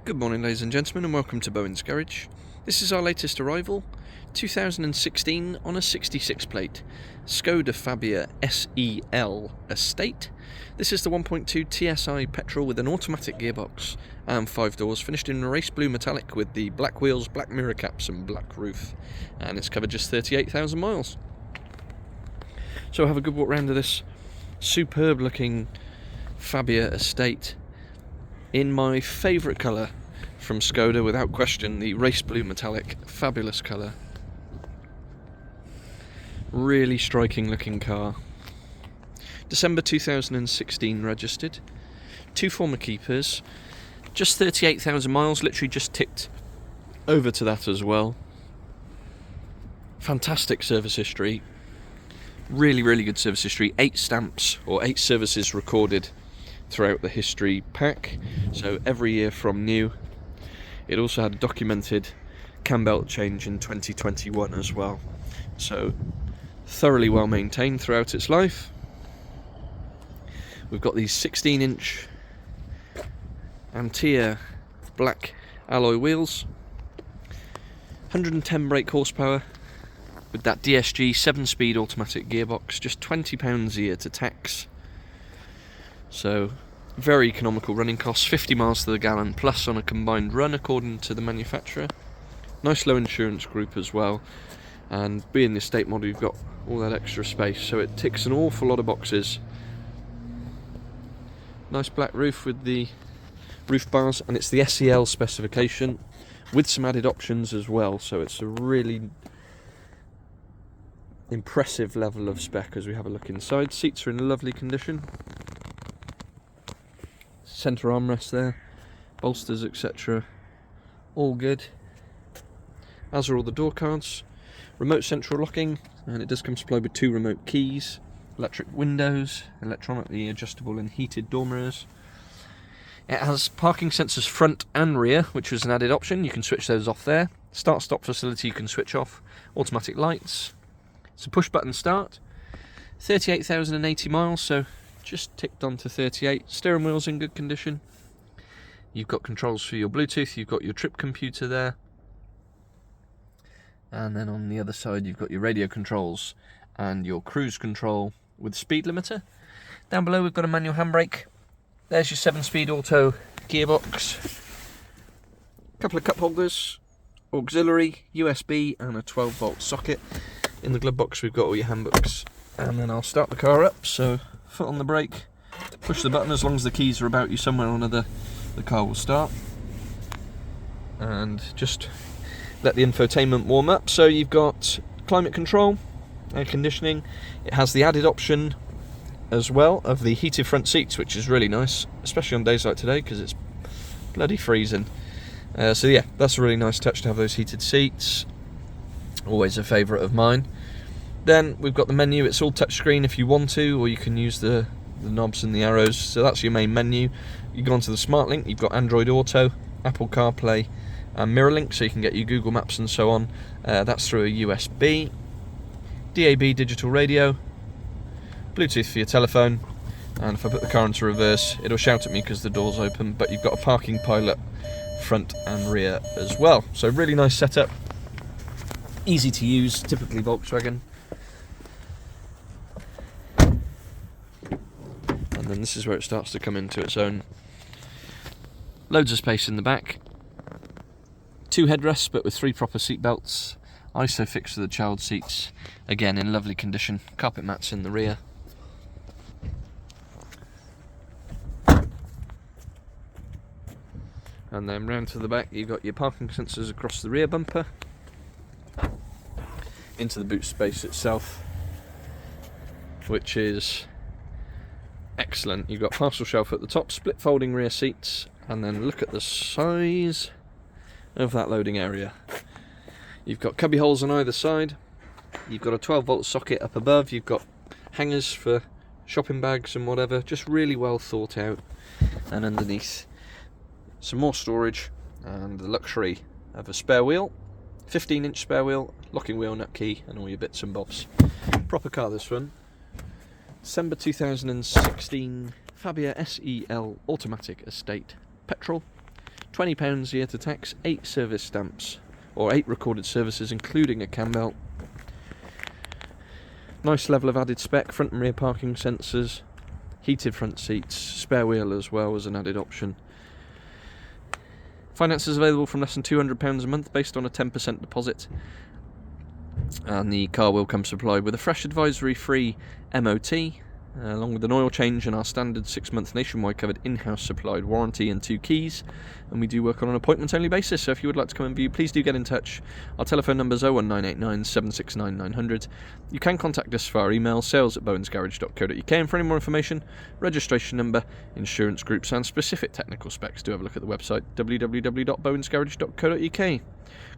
Good morning, ladies and gentlemen, and welcome to Bowen's Garage. This is our latest arrival, 2016 on a 66 plate Skoda Fabia SEL Estate. This is the 1.2 TSI petrol with an automatic gearbox and 5 doors, finished in race blue metallic with the black wheels, black mirror caps and black roof, and it's covered just 38,000 miles. So have a good walk round of this superb looking Fabia Estate in my favourite colour from Skoda, without question, the race blue metallic, fabulous colour. Really striking looking car. December 2016 registered, 2 former keepers, just 38,000 miles, literally just ticked over to that as well. Fantastic service history, really good service history, 8 stamps or 8 services recorded throughout the history pack, so every year from new. It also had a documented Cambelt change in 2021 as well, so thoroughly well maintained throughout its life. We've got these 16-inch Antia black alloy wheels, 110 brake horsepower with that DSG 7-speed automatic gearbox, just £20 a year to tax. So very economical running costs, 50 miles to the gallon plus on a combined run according to the manufacturer. Nice low insurance group as well, and being the estate model you've got all that extra space, so it ticks an awful lot of boxes. Nice black roof with the roof bars, and it's the SEL specification with some added options as well, so it's a really impressive level of spec as we have a look inside. Seats are in lovely condition. Centre armrest there, bolsters, etc. all good, as are all the door cards. Remote central locking, and it does come supplied with 2 remote keys, electric windows, electronically adjustable and heated door mirrors. It has parking sensors front and rear, which is an added option. You can switch those off there. Start stop facility you can switch off. Automatic lights. It's a push button start. 38,080 miles, so just ticked on to 38. Steering wheel's in good condition. You've got controls for your Bluetooth, you've got your trip computer there, and then on the other side you've got your radio controls and your cruise control with speed limiter. Down below we've got a manual handbrake. There's your 7-speed auto gearbox. A couple of cup holders, auxiliary, USB and a 12-volt socket. In the glove box we've got all your handbooks, and then I'll start the car up. So foot on the brake, push the button, as long as the keys are about you somewhere or another, the car will start. And just let the infotainment warm up. So you've got climate control, air conditioning. It has the added option as well of the heated front seats, which is really nice, especially on days like today because it's bloody freezing. So yeah, that's a really nice touch to have those heated seats. Always a favourite of mine. Then we've got the menu. It's all touchscreen if you want to, or you can use the knobs and the arrows. So that's your main menu. You go onto the Smart Link, you've got Android Auto, Apple CarPlay and Mirror Link, so you can get your Google Maps and so on. That's through a USB. DAB digital radio, Bluetooth for your telephone, and if I put the car into reverse it'll shout at me because the door's open, but you've got a parking pilot front and rear as well. So really nice setup, easy to use, typically Volkswagen. And then this is where it starts to come into its own. Loads of space in the back. 2 headrests, but with 3 proper seat belts. ISOFIX for the child seats. Again, in lovely condition. Carpet mats in the rear. And then round to the back, you've got your parking sensors across the rear bumper. Into the boot space itself, which is excellent. You've got parcel shelf at the top, split folding rear seats, and then look at the size of that loading area. You've got cubby holes on either side. You've got a 12-volt socket up above. You've got hangers for shopping bags and whatever. Just really well thought out. And underneath, some more storage and the luxury of a spare wheel. 15-inch spare wheel, locking wheel nut key, and all your bits and bobs. Proper car, this one. December 2016 Fabia SEL Automatic Estate Petrol. £20 a year to tax, 8 service stamps, or 8 recorded services including a Cambelt. Nice level of added spec, front and rear parking sensors, heated front seats, spare wheel as well as an added option. Finance is available from less than £200 a month based on a 10% deposit, and the car will come supplied with a fresh advisory-free MOT, along with an oil change and our standard 6-month nationwide covered in-house supplied warranty and 2 keys. And we do work on an appointment-only basis, so if you would like to come and view, please do get in touch. Our telephone number is 01989 769 900. You can contact us via email, sales@bowensgarage.co.uk, and for any more information, registration number, insurance groups and specific technical specs, do have a look at the website www.bowensgarage.co.uk.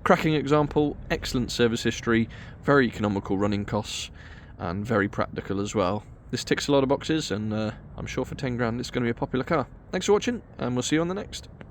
Cracking example, excellent service history, very economical running costs, and very practical as well. This ticks a lot of boxes, and I'm sure for 10 grand it's going to be a popular car. Thanks for watching, and we'll see you on the next.